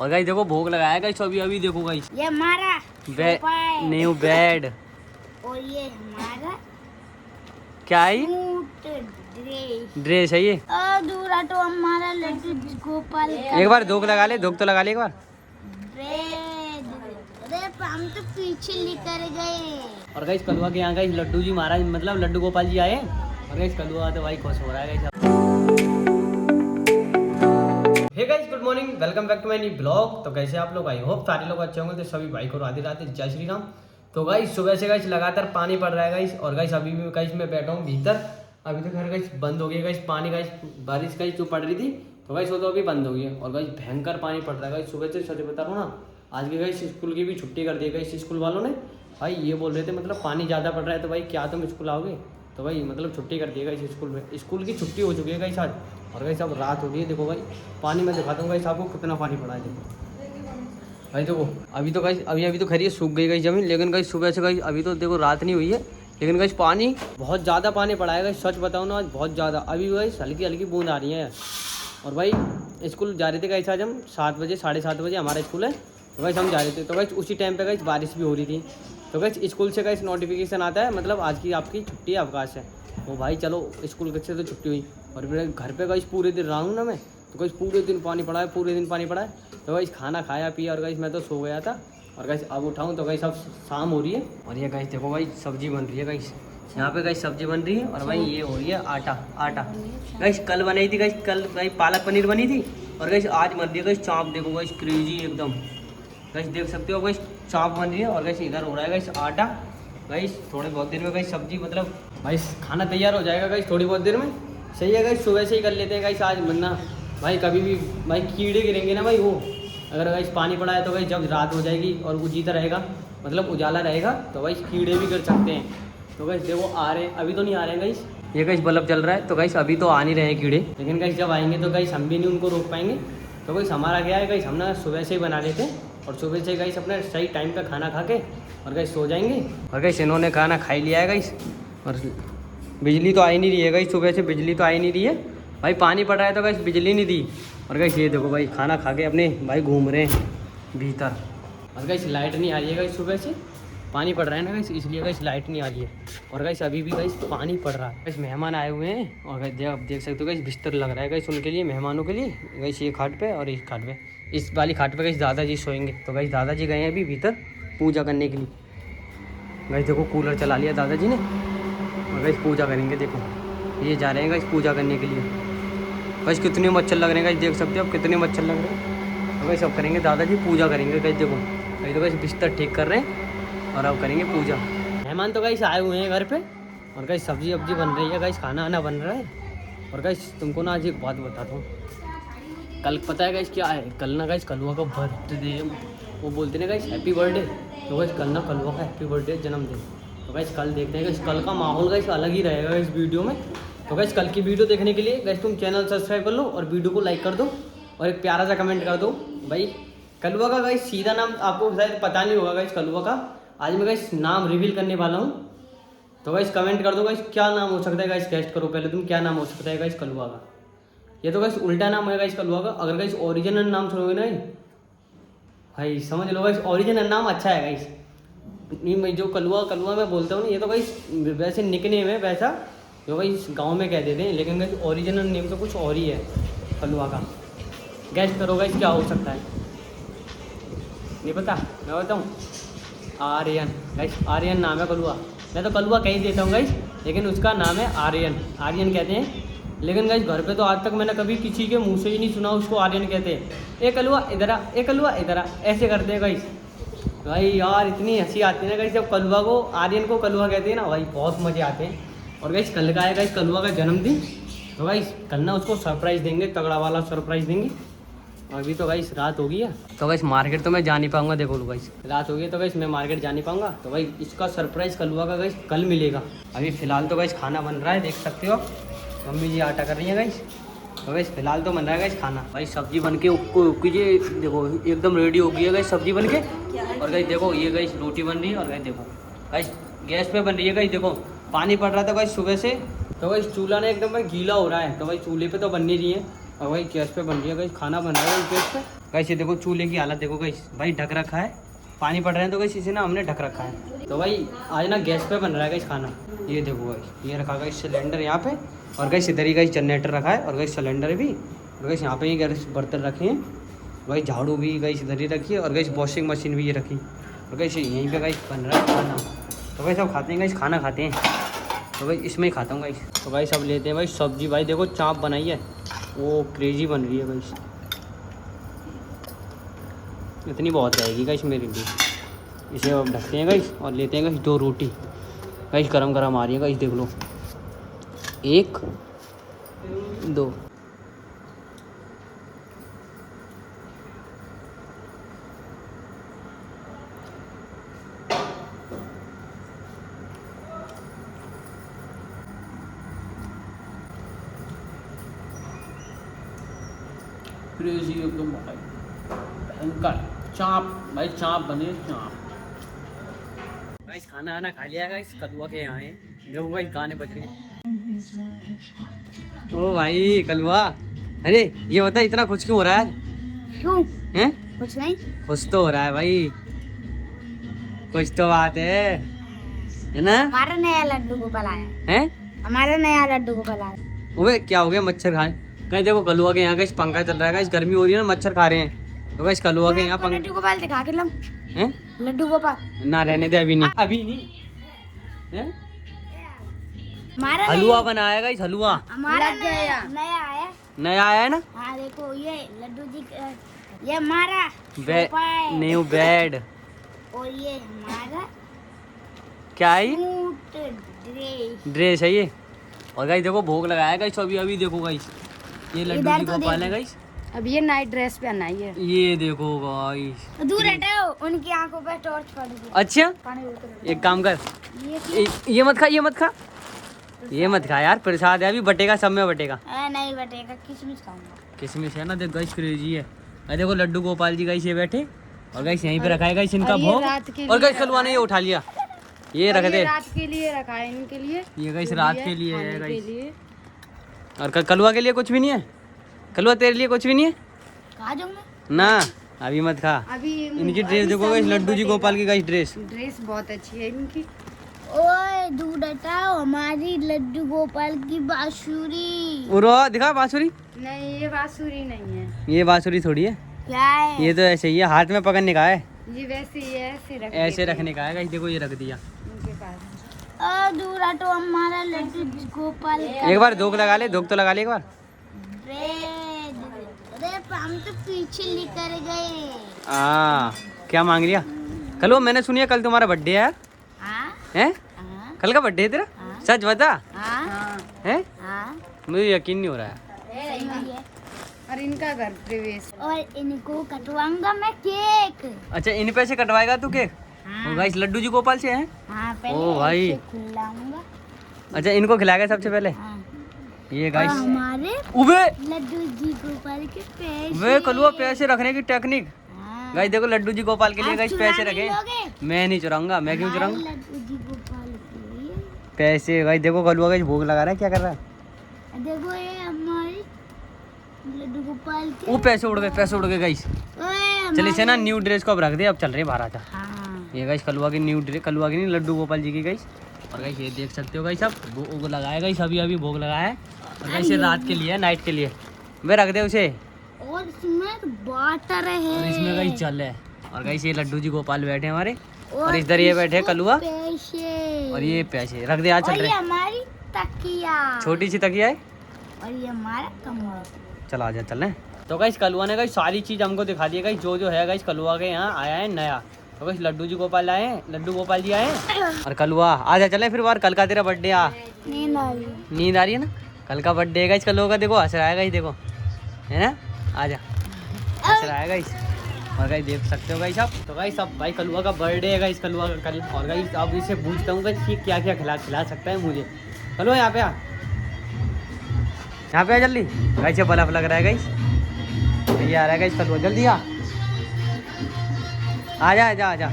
और गाइस देखो भोग लगाया गाइस अभी अभी देखो गाइस ये हमारा न्यू बेड और ये हमारा क्या है ड्रेस है ये। और दूसरा तो हमारा लड्डू गोपाल का एक बार धूप लगा ले, धूप तो लगा ले एक बार। अरे हम तो पीछे लेकर गए। और गाइस कलुआ के यहाँ गाइस लड्डू जी महाराज मतलब लड्डू गोपाल जी आए और गाइस कलुआ तो भाई खुश हो रहा है guys. Hey guys good morning, welcome back to my new blog. तो कैसे आप लोग, आई होप सारे लोग अच्छे होंगे। तो सभी भाई को राधे राधे, जय श्री राम। तो गाइस सुबह से गाइस लगातार पानी पड़ रहा है गाइस और गाइस अभी भी गाइस मैं बैठा हूँ भीतर। अभी तो घर गाइस बंद हो गया गाइस पानी, गाइस बारिश गाइस जो पड़ रही थी तो गाइस वो तो अभी बंद हो गई है और गाइस भयंकर पानी पड़ रहा है गाइस सुबह से। सच बता रहा हूँ ना, आज के गाइस स्कूल की भी छुट्टी कर दी है गाइस स्कूल वालों ने। भाई ये बोल रहे थे मतलब पानी ज़्यादा पड़ रहा है तो भाई क्या तुम स्कूल आओगे, तो भाई मतलब छुट्टी कर दी है गाइस स्कूल में। स्कूल की छुट्टी हो चुकी है गाइस आज। और गाइस अब रात हो गई है, देखो भाई पानी मैं दिखाता हूँ गाइस आपको कितना पानी पड़ा है। देखो भाई देखो अभी तो गाइस अभी तो खैर ये सूख गई गाइस जमीन, लेकिन गाइस सुबह से गाइस अभी तो देखो रात नहीं हुई है लेकिन गाइस पानी बहुत ज़्यादा पानी पड़ा है गाइस। सच बताऊँ ना आज बहुत ज़्यादा, अभी गाइस हल्की हल्की बूंद आ रही है। और भाई स्कूल जा रहे थे गाइस आज हम 7 बजे 7:30 बजे हमारा स्कूल है। तो गाइस हम जा रहे थे तो गाइस उसी टाइम पे गाइस बारिश भी हो रही थी। तो गाइस स्कूल से गाइस नोटिफिकेशन आता है मतलब आज की आपकी छुट्टी है, अवकाश है। तो भाई चलो स्कूल से तो छुट्टी हुई और मेरे घर पे गाइस पूरे दिन रहा हूँ ना मैं, तो गाइस पूरे दिन पानी पड़ा है, पूरे दिन पानी पड़ा है। तो गाइस खाना खाया पिया और गाइस मैं तो सो गया था और गाइस अब उठाऊँ तो गाइस अब शाम हो रही है। और ये गाइस देखो भाई सब्जी बन रही है गाइस, यहाँ पे गाइस सब्जी बन रही है। और भाई ये हो रही है आटा गाइस कल बनाई थी गाइस, कल भाई पालक पनीर बनी थी और गाइस आज बन रही है गाइस चाँप। देखो गाइस क्रेजी एकदम गाइस, देख सकते हो गाइस चाँप बन रही है। और गाइस इधर हो रहा है गाइस आटा। गाइस थोड़े बहुत देर में गाइस सब्जी मतलब भाई खाना तैयार हो जाएगा गाइस थोड़ी बहुत देर में। सही है गाइस, सुबह से ही कर लेते हैं गाइस आज, वरना भाई कभी भी भाई कीड़े गिरेंगे ना भाई। वो अगर गाइस पानी पड़ा है तो गाइस जब रात हो जाएगी और उजीता रहेगा मतलब उजाला रहेगा तो गाइस कीड़े भी गिर सकते हैं। तो गाइस देखो आ रहे हैं, अभी तो नहीं आ रहे हैं गाइस, ये गाइस बल्ब जल रहा है तो गाइस अभी तो आ नहीं रहे हैं कीड़े, लेकिन गाइस जब आएंगे तो गाइस हम भी नहीं उनको रोक पाएंगे। तो गाइस हमारा क्या है गाइस, हम ना सुबह से ही बना लेते हैं और सुबह से गाइस अपने सही टाइम पे खाना खा के और गाइस सो जाएंगे। और गाइस इन्होंने खाना खा ही लिया है गाइस और बिजली तो आई नहीं रही है गाइस, सुबह से बिजली तो आई नहीं रही है भाई, पानी पड़ रहा है तो गाइस बिजली नहीं दी। और गाइस ये देखो भाई खाना खा के अपने भाई घूम रहे हैं भीतर। और गाइस लाइट नहीं आ रही है गाइस, सुबह से पानी पड़ रहा है ना गाइस इसलिए गाइस लाइट नहीं आ रही है। और गाइस अभी भी गाइस पानी पड़ रहा है। गाइस मेहमान आए हुए हैं और गाइस आप देख सकते हो गाइस बिस्तर लग रहा है गाइस उनके लिए, मेहमानों के लिए गाइस। ये खाट पे और इस खाट पे, इस वाली खाट पे गाइस दादाजी सोएंगे। तो गाइस दादाजी गए हैं अभी भीतर पूजा करने के लिए। गाइस देखो कूलर चला लिया दादाजी ने और गाइस पूजा करेंगे। देखो ये जा रहे हैं गाइस पूजा करने के लिए। गाइस कितने मच्छर लग रहे हैं गाइस, देख सकते हो आप कितने मच्छर लग रहे हैं। तो गाइस अब करेंगे दादाजी पूजा करेंगे गाइस। देखो गाइस तो गाइस बिस्तर ठीक कर रहे हैं और अब करेंगे पूजा। मेहमान तो गाइस आए हुए हैं घर पे और गाइस सब्जी वब्जी बन रही है गाइस, खाना आना बन रहा है। और गाइस तुमको ना आज एक बात बताता हूँ, कल पता है गाइस क्या है, कल ना गाइस कलुआ का बर्थडे, वो बोलते ना गाइस हैप्पी बर्थडे। तो गाइस कल ना कलुआ का हैप्पी बर्थडे जन्मदिन। तो गाइस कल देखते हैं गाइस, कल का माहौल गाइस अलग ही रहेगा इस वीडियो में। तो गाइस कल की वीडियो देखने के लिए गाइस तुम चैनल सब्सक्राइब कर लो और वीडियो को लाइक कर दो और एक प्यारा सा कमेंट कर दो। भाई कलुआ का गाइस सीधा नाम आपको शायद पता नहीं होगा गाइस कलुआ का, आज मैं गाइस नाम रिवील करने वाला हूँ। तो गाइस कमेंट कर दो गाइस क्या नाम हो सकता है गाइस, गेस्ट करो पहले तुम क्या नाम हो सकता है गाइस कलुआ का। ये तो गाइस उल्टा नाम है गाइस कलुआ का, अगर गाइस ओरिजिनल नाम सुनोगे ना भाई समझ लो गाइस ओरिजिनल नाम अच्छा है गाइस। मैं जो कलुआ मैं बोलता हूँ ना, ये तो गाइस वैसे निकनेम है वैसा जो गाइस गाँव में कह देते हैं, लेकिन गाइस ओरिजिनल नेम तो कुछ और ही है कलुआ का। गेस्ट करो गाइस क्या हो सकता है, नहीं पता मैं बताऊँ। आर्यन गाइस, आर्यन नाम है कलुआ। मैं तो कलुआ कह ही देता हूँ गाइस, लेकिन उसका नाम है आर्यन, आर्यन कहते हैं। लेकिन गाइस घर पे तो आज तक मैंने कभी किसी के मुंह से ही नहीं सुना उसको आर्यन कहते हैं। ए कलुआ इधर आ, ए कलुआ इधर आ, ऐसे करते हैं गाइस। भाई यार इतनी हंसी आती है ना गाइस जब कलुआ को आर्यन को कलुआ कहते हैं ना भाई, बहुत मज़े आते हैं। और गाइस कल का है गाइस कलुआ का जन्मदिन, तो गाइस कल ना उसको सरप्राइज़ देंगे, तगड़ा वाला सरप्राइज़ देंगे। अभी तो गाइस रात हो गई है तो गाइस मार्केट तो मैं जा नहीं पाऊंगा, देखो लो गाइस रात हो गई है तो गाइस मैं मार्केट जा नहीं पाऊंगा। तो भाई इसका सरप्राइज़ कलुआ का गाइस कल मिलेगा। अभी फ़िलहाल तो गाइस खाना बन रहा है, देख सकते हो मम्मी जी आटा कर रही है गाइस। तो गाइस फिलहाल तो बन रहा है गाइस खाना। भाई सब्जी बन के कीजिए, देखो एकदम रेडी हो गई है गाइस सब्जी बन के। और गाइस देखो ये गाइस रोटी बन रही है और गाइस देखो गाइस गैस पे बन रही है गाइस। देखो पानी पड़ रहा था गाइस सुबह से, तो गाइस चूल्हा ने एकदम भाई गीला हो रहा है, तो भाई चूल्हे पे तो बन नहीं रही है। और भाई गैस पे बन रही है गाइस, खाना बन रहा है गैस पे। गाइस ये देखो चूल्हे की हालत देखो गाइस, भाई ढक रखा है, पानी पड़ रहे हैं तो गाइस इसे ना हमने ढक रखा है। तो भाई आज ना गैस पे बन रहा है गाइस खाना। ये देखो गाइस, ये रखा गाइस सिलेंडर यहाँ पे, और गाइस इधर ही गाइस जनरेटर रखा है, और गाइस सिलेंडर भी, और गाइस यहाँ पे ही गैस बर्तन रखे हैं, भाई झाड़ू भी गाइस इधर ही रखी है, और गाइस वॉशिंग मशीन भी ये रखी, और गाइस यहीं पे गाइस बन रहा है खाना। तो गाइस सब खाते हैं गाइस, खाना खाते हैं, तो भाई इसमें ही खाता हूँ गाइस। तो भाई सब लेते हैं भाई सब्जी, भाई देखो चाप बनाई है, वो क्रेजी बन रही है गाइस, इतनी बहुत रहेगी गाइस मेरे लिए। इसे अब ढकते हैं गाइस और लेते हैं गाइस 2 रोटी, गाइस गरम गरम आ रही है गाइस, देख लो 1 2। क्रेजी एकदम भाई, भयंकर चाप, भाई चाप बने चाप। गाइस खाना आना खा लिया गाइस, कलुआ के यहाँ है, जो भाई गाने बज रहे हैं। ओ भाई कलुआ, अरे ये बता इतना खुश क्यों हो रहा है? क्यों? हैं? कुछ नहीं। खुश तो हो रहा है भाई, कुछ तो बात है ना? हमारा नया लड्डू गोपाल आया हैं? हमारा नया लड्डू गोपाल आया। ओए क्या हो गया, मच्छर खाए? कहीं देखो कलुआ के यहाँ गाइस पंखा चल रहा है गाइस, गर्मी हो रही है ना, मच्छर खा रहे हैं, तो गाइस कलुआ के यहाँ पंखा। लड्डू गोपाल दिखा के लम। हैं? लड्डू गोपाल ना रहने दे, अभी नहीं, अभी नहीं। हैं? हमारा हलवा बनाया गाइस, हलवा हमारा नया नया आया है ना। हाँ देखो ये लड्डू जी ये हमारा न्यू बेड, और ये हमारा क्या है ये? Suit dress. ड्रेस है ये। और गाइस देखो भोग लगाया गाइस, अभी अभी देखो गाइस, ये लड्डू जी गोपाल है गाइस, अब ये नाइट ड्रेस पहना है। ये देखो गाइस, दूर हटाओ, उनकी आंखों पे टॉर्च पड़ गई। अच्छा पानी उतर एक काम कर, ये ये मत खा, ये मत खा, ये मत खा यार, प्रसाद है, अभी बटेगा, सब में बटेगा। नहीं बटेगा, किशमिश खाऊंगा। किसमिस है ना, देख गाइस क्रेजी है। अरे देखो लड्डू गोपाल जी गाइस ये बैठे, और गाइस यहीं पे रखा है गाइस इनका भोग, और गाइस कलुआ ने ये उठा लिया, ये रख दे, रात के लिए रखा है इनके लिए, ये गाइस रात के लिए है गाइस। और कलुआ के लिए कुछ भी नहीं है, कलुआ तेरे लिए कुछ भी नहीं है। खा जाऊंगा ना अभी मत खा। अभी इनकी ड्रेस देखो गाइस, लड्डू जी गोपाल की गाइस ड्रेस बहुत अच्छी है इनकी। ओए दूर हटाओ, हमारी लड्डू गोपाल की बांसुरी। उरो दिखा बांसुरी, नहीं ये बांसुरी नहीं है। ये बांसुरी थोड़ी है, क्या है ये तो ऐसे ही है, हाथ में पकड़ने का है, ये वैसे ही है, ऐसे रखने का है गाइस, देखो ये रख दिया। इनके पास दूर हटो, हमारा लड्डू गोपाल का एक बार धोख लगा ले, धोख तो लगा ले एक बार। अरे हम तो पीछे लेकर गए। क्या मांग लिया? कल वो मैंने सुनी है कल तुम्हारा बर्थडे है, हैं? कल का बर्थडे है तेरा? सच बता, हैं? मुझे यकीन नहीं हो रहा है। और इनका घर प्रवेश, और इनको कटवाऊंगा मैं केक। अच्छा इन पैसे कटवाएगा तू केक? हाँ। गाइस लड्डू जी गोपाल से हैं? हाँ, पहले ओ भाई। इसे खिलाऊंगा। अच्छा इनको खिलाएगा सबसे पहले? हाँ। ये गाइस हमारे उबे लड्डू जी गोपाल के पैसे। वे कलुआ पैसे रखने की टेक्निक। हाँ। गाइस देखो लड्डू जी गोपाल के लिए आप गाइस चुरा पैसे नहीं रखे। लोगे? मैं नहीं चुराऊंगा, मैं क्यों चुराऊंगा लड्डू जी गोपाल के लिए पैसे? गाइस देखो कलुआ गाइस भोग लगा रहा है, क्या कर रहा है? देखो ये हमारी लड्डू गोपाल के। वो पैसे उड़ गए, पैसे उड़ गए गाइस। ओए, चल इसे ना न्यू ड्रेस को अब रख दे, अब चल रहे बाहर आजा। हाँ। ये गाइस कलुआ की न्यू ड्रेस, कलुआ की नहीं लड्डू गोपाल जी की गाइस। और गाइस ये देख सकते हो गाइस, अब भोग लगाया गाइस, अभी अभी भोग लगाया है, और गाइस ये रात के लिए, नाइट के लिए वे रख दे उसे। और इसमें वाटर है, और इसमें गाइस जल है, और गाइस ये लड्डू जी गोपाल बैठे हैं हमारे, और इधर ये बैठे कलुआ, पैसे। और ये पैसे रख दे, आज चल और ये रहे। हमारी तकिया, छोटी सी तकिया है, और ये हमारा कमरा। चल आजा चल रहे। तो गाइस कलुआ ने गाइस सारी चीज़ हमको दिखा दी है गाइस, जो है गाइस कलुआ के यहाँ आया है नया। तो गाइस लड्डू जी गोपाल आए हैं, लड्डू गोपाल जी आए हैं, और कलुआ आजा चले फिर बार। कल का तेरा बर्थडे आ, नींद आ रही है। नींद आ रही है ना? कल का बर्थडे है गाइस कलुआ का, देखो हंस रहा है गाइस, देखो है ना, आजा हंस रहा है गाइस। और गाइस देख सकते हो गाइस आप, तो गाइस अब भाई कलुआ का बर्थडे है गाइस, कलुआ का कल। और गाइस अब इसे पूछता हूँ गाइस ये क्या क्या खिला सकता है मुझे। कलुआ यहाँ पे आ, यहाँ पे आ जल्दी। गाइस ये बल्ब लग रहा है गाइस, ये आ रहा है गाइस कलुआ, जल्दी आ, आजा आजा आजा,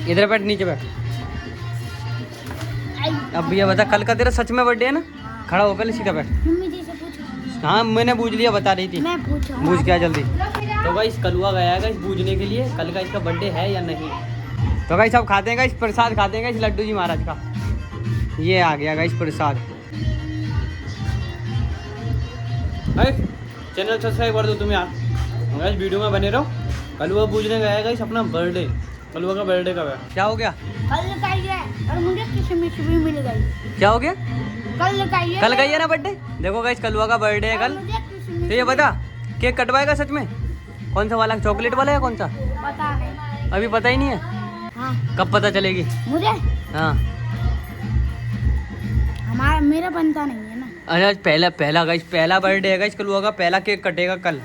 इधर बैठ, नीचे बैठ। अब भैया बता, कल का तेरा सच में बर्थडे है ना? खड़ा हो पहले, सीधा बैठ। मम्मी जी से पूछो। हाँ मैंने बूझ लिया, बता रही थी। मैं पूछूं बूझ क्या जल्दी। तो गाइस कलुआ गया है गाइस बूझने के लिए, कल का इसका बर्थडे है या नहीं। तो गाइस सब खाते हैं गाइस, प्रसाद खाते हैं गाइस लड्डू जी महाराज का। ये आ गया गाइस प्रसाद। चैनल सब्सक्राइब कर दो तुम यार गाइस, वीडियो में बने रहो। कलुआ बूझने गया है गाइस अपना बर्थडे। कलुआ का बर्थडे कब है? क्या हो गया? कल का ही है और मुझे किशमिश भी मिल गई। क्या हो गया? कल का ही है। कल का ही है ना बर्थडे। देखो गाइस कलुआ का बर्थडे है कल। मुझे किशमिश तो ये बता केक कटवाएगा सच में? कौन सा वाला, चॉकलेट वाला या कौन सा? पता नहीं। अभी पता ही नहीं है। हाँ कब पता चलेगी? मुझे हाँ हमारा मेरा बनता नहीं है ना। अच्छा पहला गाइस पहला बर्थडे है गाइस कलुआ का, पहला केक कटेगा कल।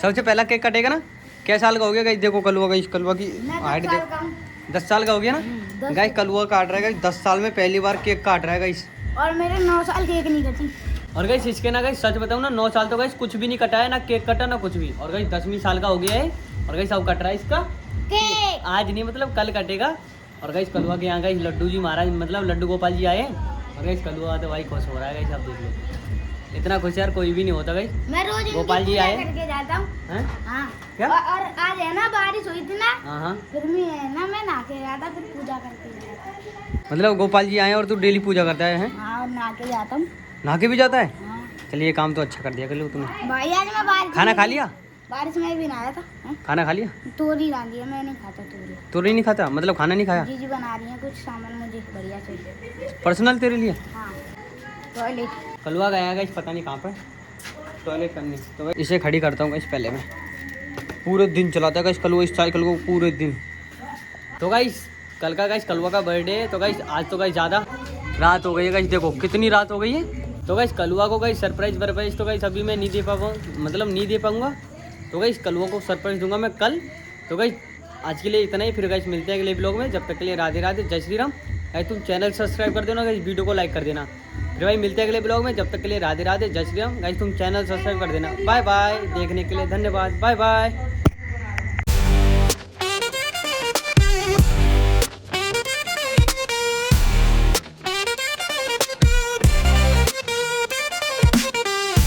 सबसे पहला केक कटेगा ना। क्या साल का हो गया गाइस? देखो कलुआ गाइस, कलुआ की मैं हाइट 10 साल देखो। का हूँ। 10 साल का हो गया ना 10 गाइस। कलुआ काट रहा है गाइस 10 साल में पहली बार केक काट रहा है गाइस। और मेरे 9 साल केक नहीं कटी। और गाइस इसके ना गाइस सच बताऊं ना 9 साल तो गाइस कुछ भी नहीं कटा है, ना केक कटा ना कुछ भी। और गाइस 10वीं साल का हो गया है और गाइस अब कट रहा है इसका केक। आज नहीं मतलब कल कटेगा। और गाइस कलुआ के यहाँ गाइस लड्डू जी महाराज मतलब लड्डू गोपाल जी आए हैं। और गाइस कलुआ तो भाई खुश हो रहा है गाइस, आप देख लो इतना खुश यार कोई भी नहीं होता गाइस। मैं रोज इनकी गोपाल जी पूजा आए करके जाता हूँ। हैं? हाँ क्या? और आज है ना बारिश हुई थी ना, हाँ हाँ फिर मैं ना मैं नहा के जाता फिर पूजा करके जाता। मतलब गोपाल जी आए और तू डेली पूजा करता है? हाँ और नहा के जाता हूँ। नहा के भी जाता है? हाँ चलिए ये काम तो अच्छा कर दिया कल तूने। भाई आज मैं बारिश खाना में खा भी- लिया? बारिश में भी नहाया था। हाँ? खाना खा लिया? तोरी रांधी है, मैं नहीं खाता तोरी। तू नहीं खाता मतलब खाना नहीं खाया? जीजी बना रही है कुछ सामान मुझे बढ़िया चाहिए। पर्सनल तेरे लिए? हाँ टॉयलेट। कलुआ गया गाइस पता नहीं कहाँ पर टॉयलेट करने। तो गाइस इसे खड़ी करता हूँ गाइस पहले मैं। पूरे दिन चलाता है गाइस कलुआ इस साइकिल को पूरे दिन। तो गाइस कल का गाइस कलुआ का बर्थडे है। तो गाइस आज तो गाइस ज़्यादा रात हो गई है गाइस, देखो कितनी रात हो गई है। तो गाइस कलुआ को गाइस सरप्राइज तो गाइस अभी मैं नहीं दे पाऊँ, मतलब नहीं दे पाऊँगा। तो गाइस कलुआ को सरप्राइज दूंगा मैं कल। तो गाइस आज के लिए इतना ही, फिर गाइस मिलते हैं अगले ब्लॉग में। जब तक के लिए राधे राधे, जय श्री राम। गाइस तुम चैनल सब्सक्राइब कर देना गाइस, वीडियो को लाइक कर देना। फिर भाई मिलते हैं अगले ब्लॉग में, जब तक के लिए राधे राधे, जय श्री राम। गाइस तुम चैनल सब्सक्राइब कर देना। बाय बाय, देखने के लिए धन्यवाद, बाय बाय।